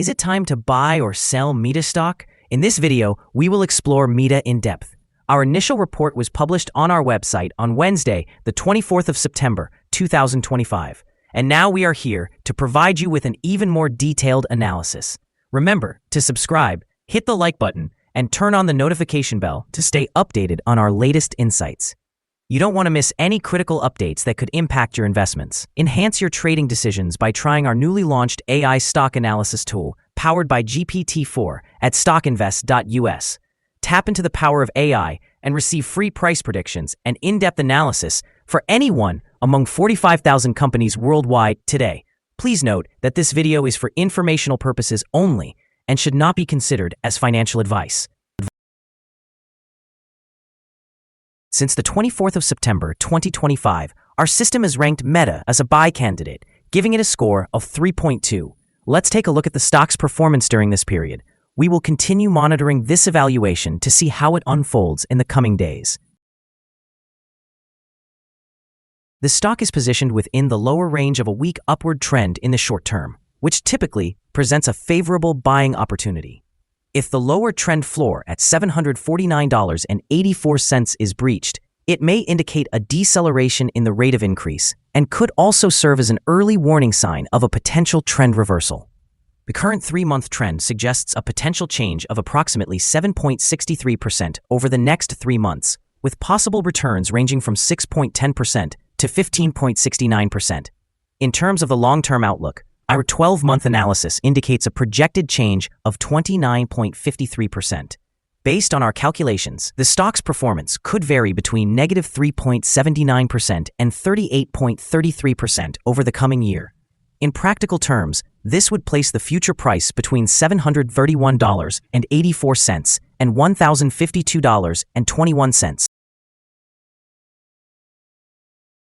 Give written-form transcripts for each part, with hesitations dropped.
Is it time to buy or sell Meta stock? In this video, we will explore Meta in depth. Our initial report was published on our website on Wednesday, the 24th of September, 2025. And now we are here to provide you with an even more detailed analysis. Remember to subscribe, hit the like button, and turn on the notification bell to stay updated on our latest insights. You don't want to miss any critical updates that could impact your investments. Enhance your trading decisions by trying our newly launched AI stock analysis tool, powered by GPT-4 at StockInvest.us. Tap into the power of AI and receive free price predictions and in-depth analysis for anyone among 45,000 companies worldwide today. Please note that this video is for informational purposes only and should not be considered as financial advice. Since the 24th of September 2025, our system has ranked Meta as a buy candidate, giving it a score of 3.2. Let's take a look at the stock's performance during this period. We will continue monitoring this evaluation to see how it unfolds in the coming days. The stock is positioned within the lower range of a weak upward trend in the short term, which typically presents a favorable buying opportunity. If the lower trend floor at $749.84 is breached, it may indicate a deceleration in the rate of increase and could also serve as an early warning sign of a potential trend reversal. The current 3-month trend suggests a potential change of approximately 7.63% over the next 3 months, with possible returns ranging from 6.10% to 15.69%. In terms of the long-term outlook, our 12-month analysis indicates a projected change of 29.53%. Based on our calculations, the stock's performance could vary between negative 3.79% and 38.33% over the coming year. In practical terms, this would place the future price between $731.84 and $1,052.21.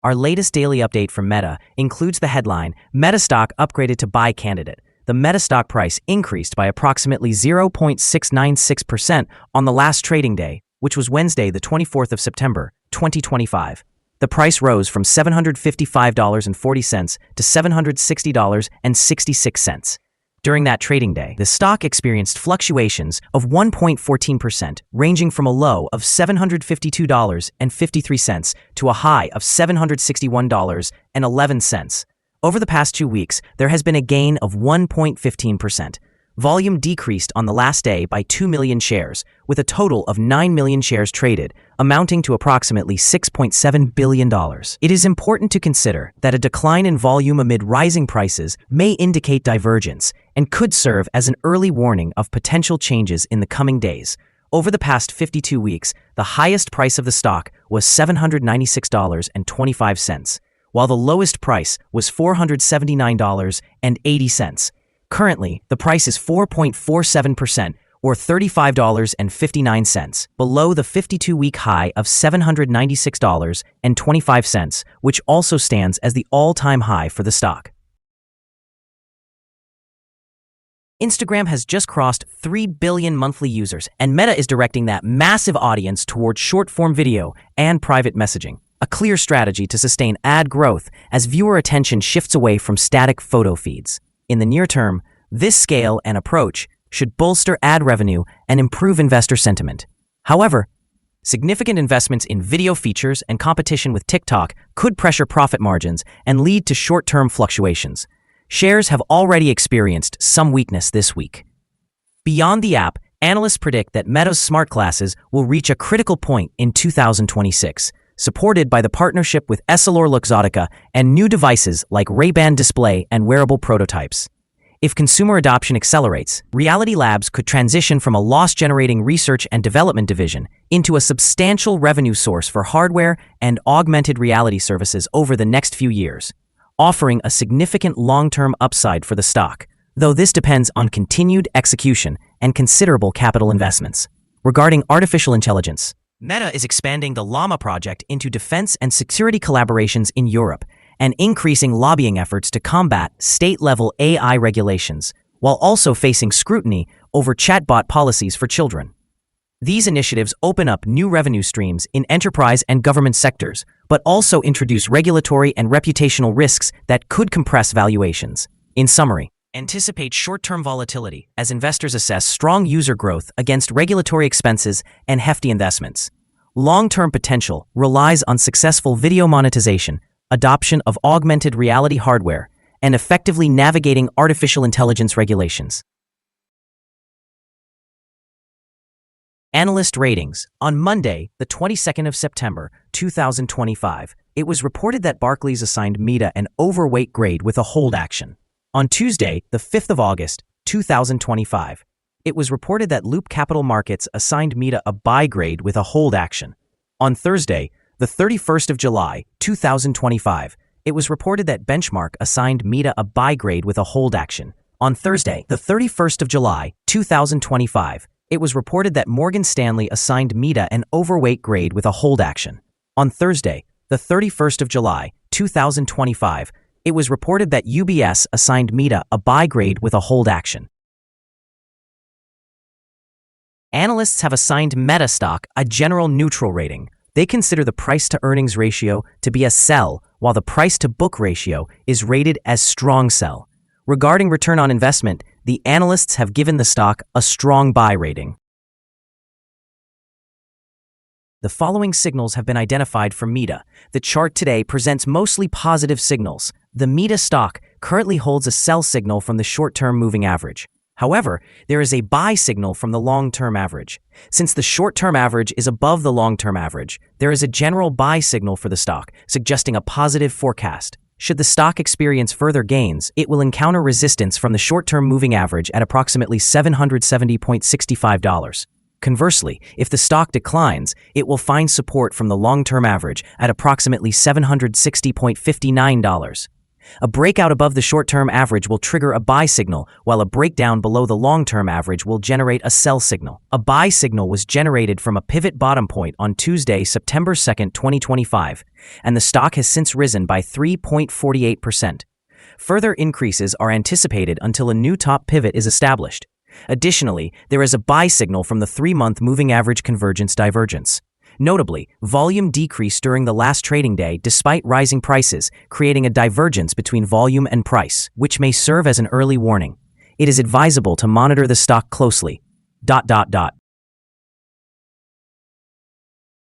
Our latest daily update from Meta includes the headline, Meta stock upgraded to buy candidate. The Meta stock price increased by approximately 0.696% on the last trading day, which was Wednesday, the 24th of September, 2025. The price rose from $755.40 to $760.66. During that trading day, the stock experienced fluctuations of 1.14%, ranging from a low of $752.53 to a high of $761.11. Over the past 2 weeks, there has been a gain of 1.15%. Volume decreased on the last day by 2 million shares, with a total of 9 million shares traded, amounting to approximately $6.7 billion. It is important to consider that a decline in volume amid rising prices may indicate divergence and could serve as an early warning of potential changes in the coming days. Over the past 52 weeks, the highest price of the stock was $796.25, while the lowest price was $479.80. Currently, the price is 4.47%, or $35.59, below the 52-week high of $796.25, which also stands as the all-time high for the stock. Instagram has just crossed 3 billion monthly users, and Meta is directing that massive audience towards short-form video and private messaging, a clear strategy to sustain ad growth as viewer attention shifts away from static photo feeds. In the near term, this scale and approach should bolster ad revenue and improve investor sentiment. However, significant investments in video features and competition with TikTok could pressure profit margins and lead to short-term fluctuations. Shares have already experienced some weakness this week. Beyond the app, analysts predict that Meta's smart glasses will reach a critical point in 2026, supported by the partnership with EssilorLuxottica and new devices like Ray-Ban display and wearable prototypes. If consumer adoption accelerates, Reality Labs could transition from a loss-generating research and development division into a substantial revenue source for hardware and augmented reality services over the next few years, offering a significant long-term upside for the stock, though this depends on continued execution and considerable capital investments. Regarding artificial intelligence, Meta is expanding the Llama project into defense and security collaborations in Europe and increasing lobbying efforts to combat state-level AI regulations, while also facing scrutiny over chatbot policies for children. These initiatives open up new revenue streams in enterprise and government sectors, but also introduce regulatory and reputational risks that could compress valuations. In summary, Anticipate short-term volatility as investors assess strong user growth against regulatory expenses and hefty investments. Long-term potential relies on successful video monetization, adoption of augmented reality hardware, and effectively navigating artificial intelligence regulations. Analyst ratings. On Monday, the 22nd of September, 2025, it was reported that Barclays assigned Meta an overweight grade with a hold action. On Tuesday, the 5th of August, 2025, it was reported that Loop Capital Markets assigned Meta a buy grade with a hold action. On Thursday, the 31st of July, 2025, it was reported that Benchmark assigned Meta a buy grade with a hold action. On Thursday, the 31st of July, 2025, it was reported that Morgan Stanley assigned Meta an overweight grade with a hold action. On Thursday, the 31st of July, 2025, it was reported that UBS assigned Meta a buy grade with a hold action. Analysts have assigned Meta stock a general neutral rating. They consider the price-to-earnings ratio to be a sell, while the price-to-book ratio is rated as strong sell. Regarding return on investment, the analysts have given the stock a strong buy rating. The following signals have been identified for Meta. The chart today presents mostly positive signals. The Meta stock currently holds a sell signal from the short-term moving average. However, there is a buy signal from the long-term average. Since the short-term average is above the long-term average, there is a general buy signal for the stock, suggesting a positive forecast. Should the stock experience further gains, it will encounter resistance from the short-term moving average at approximately $770.65. Conversely, if the stock declines, it will find support from the long-term average at approximately $760.59. A breakout above the short-term average will trigger a buy signal, while a breakdown below the long-term average will generate a sell signal. A buy signal was generated from a pivot bottom point on Tuesday, September 2, 2025, and the stock has since risen by 3.48%. Further increases are anticipated until a new top pivot is established. Additionally, there is a buy signal from the 3-month moving average convergence divergence. Notably, volume decreased during the last trading day despite rising prices, creating a divergence between volume and price, which may serve as an early warning. It is advisable to monitor the stock closely.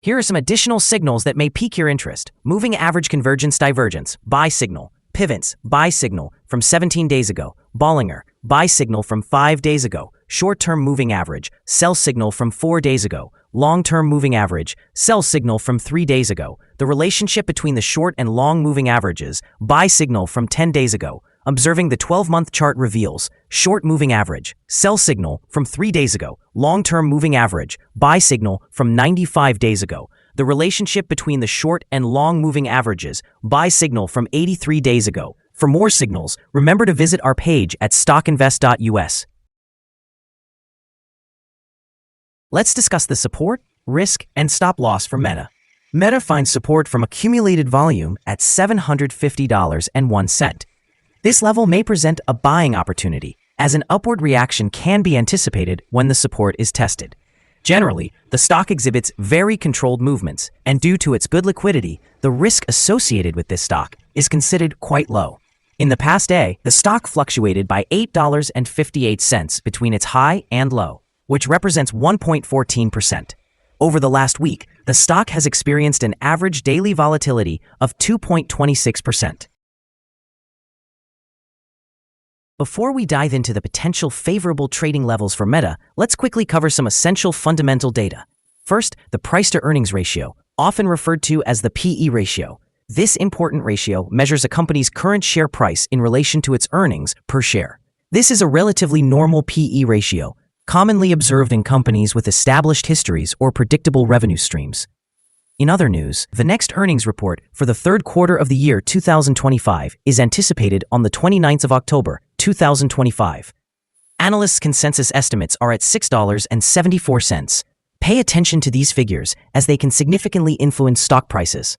Here are some additional signals that may pique your interest. Moving average convergence divergence, buy signal. Pivots, buy signal from 17 days ago. Bollinger, buy signal from 5 days ago. Short-term moving average, sell signal from 4 days ago. Long-term moving average, sell signal from 3 days ago. The relationship between the short and long moving averages, buy signal from 10 days ago. Observing the 12-month chart reveals short moving average, sell signal from 3 days ago. Long-term moving average, buy signal from 95 days ago. The relationship between the short and long moving averages, buy signal from 83 days ago. For more signals, remember to visit our page at StockInvest.us. Let's discuss the support, risk, and stop loss for Meta. Meta finds support from accumulated volume at $750.01. This level may present a buying opportunity, as an upward reaction can be anticipated when the support is tested. Generally, the stock exhibits very controlled movements, and due to its good liquidity, the risk associated with this stock is considered quite low. In the past day, the stock fluctuated by $8.58 between its high and low, which represents 1.14%. Over the last week, the stock has experienced an average daily volatility of 2.26%. Before we dive into the potential favorable trading levels for Meta, let's quickly cover some essential fundamental data. First, the price-to-earnings ratio, often referred to as the PE ratio. This important ratio measures a company's current share price in relation to its earnings per share. This is a relatively normal PE ratio, commonly observed in companies with established histories or predictable revenue streams. In other news, the next earnings report for the third quarter of the year 2025 is anticipated on the 29th of October, 2025. Analysts' consensus estimates are at $6.74. Pay attention to these figures as they can significantly influence stock prices.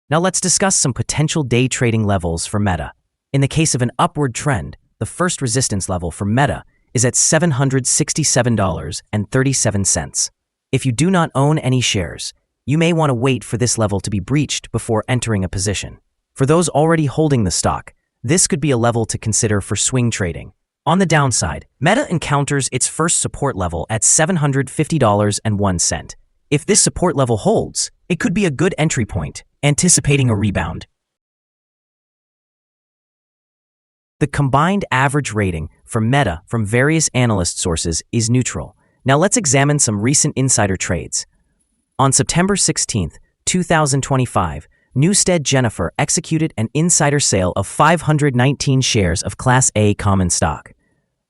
Now let's discuss some potential day trading levels for Meta. In the case of an upward trend, the first resistance level for Meta is at $767.37. If you do not own any shares, you may want to wait for this level to be breached before entering a position. For those already holding the stock, this could be a level to consider for swing trading. On the downside, Meta encounters its first support level at $750.01. If this support level holds, it could be a good entry point, anticipating a rebound. The combined average rating for Meta from various analyst sources is neutral. Now let's examine some recent insider trades. On September 16, 2025, Newstead Jennifer executed an insider sale of 519 shares of Class A common stock.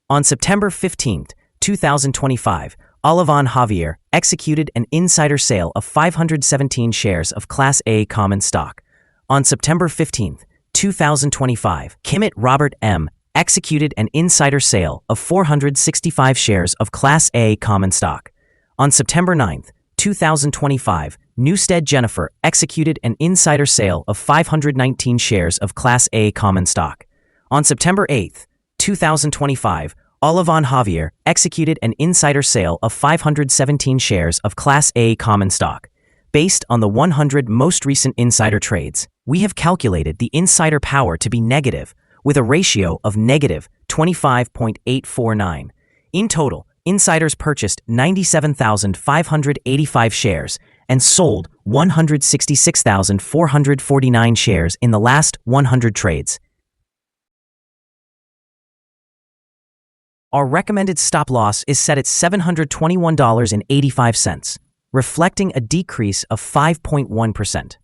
On September 15, 2025, Olivan Javier executed an insider sale of 517 shares of Class A common stock. On September 15, 2025, Kimmett Robert M. executed an insider sale of 465 shares of Class A common stock. On September 9, 2025, Newstead Jennifer executed an insider sale of 519 shares of Class A common stock. On September 8, 2025, Olivan Javier executed an insider sale of 517 shares of Class A common stock. Based on the 100 most recent insider trades, we have calculated the insider power to be negative, with a ratio of negative 25.849. In total, insiders purchased 97,585 shares and sold 166,449 shares in the last 100 trades. Our recommended stop loss is set at $721.85, reflecting a decrease of 5.1%.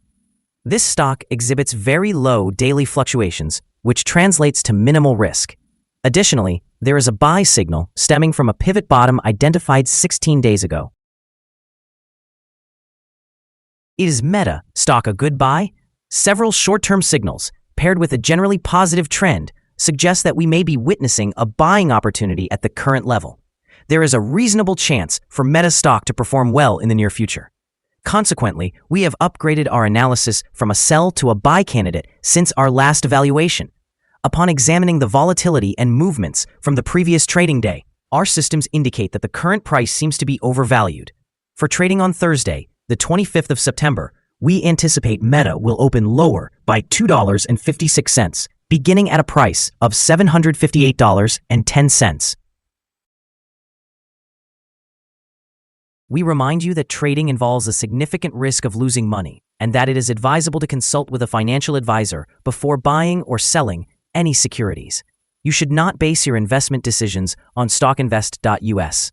This stock exhibits very low daily fluctuations, which translates to minimal risk. Additionally, there is a buy signal stemming from a pivot bottom identified 16 days ago. Is Meta stock a good buy? Several short-term signals, paired with a generally positive trend, suggest that we may be witnessing a buying opportunity at the current level. There is a reasonable chance for Meta stock to perform well in the near future. Consequently, we have upgraded our analysis from a sell to a buy candidate since our last evaluation. Upon examining the volatility and movements from the previous trading day, our systems indicate that the current price seems to be overvalued. For trading on Thursday, the 25th of September, we anticipate Meta will open lower by $2.56, beginning at a price of $758.10. We remind you that trading involves a significant risk of losing money, and that it is advisable to consult with a financial advisor before buying or selling any securities. You should not base your investment decisions on StockInvest.us.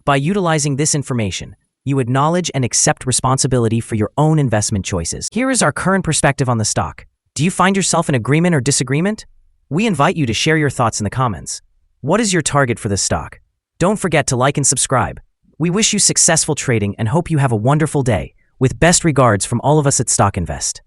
By utilizing this information, you acknowledge and accept responsibility for your own investment choices. Here is our current perspective on the stock. Do you find yourself in agreement or disagreement? We invite you to share your thoughts in the comments. What is your target for this stock? Don't forget to like and subscribe. We wish you successful trading and hope you have a wonderful day. With best regards from all of us at StockInvest.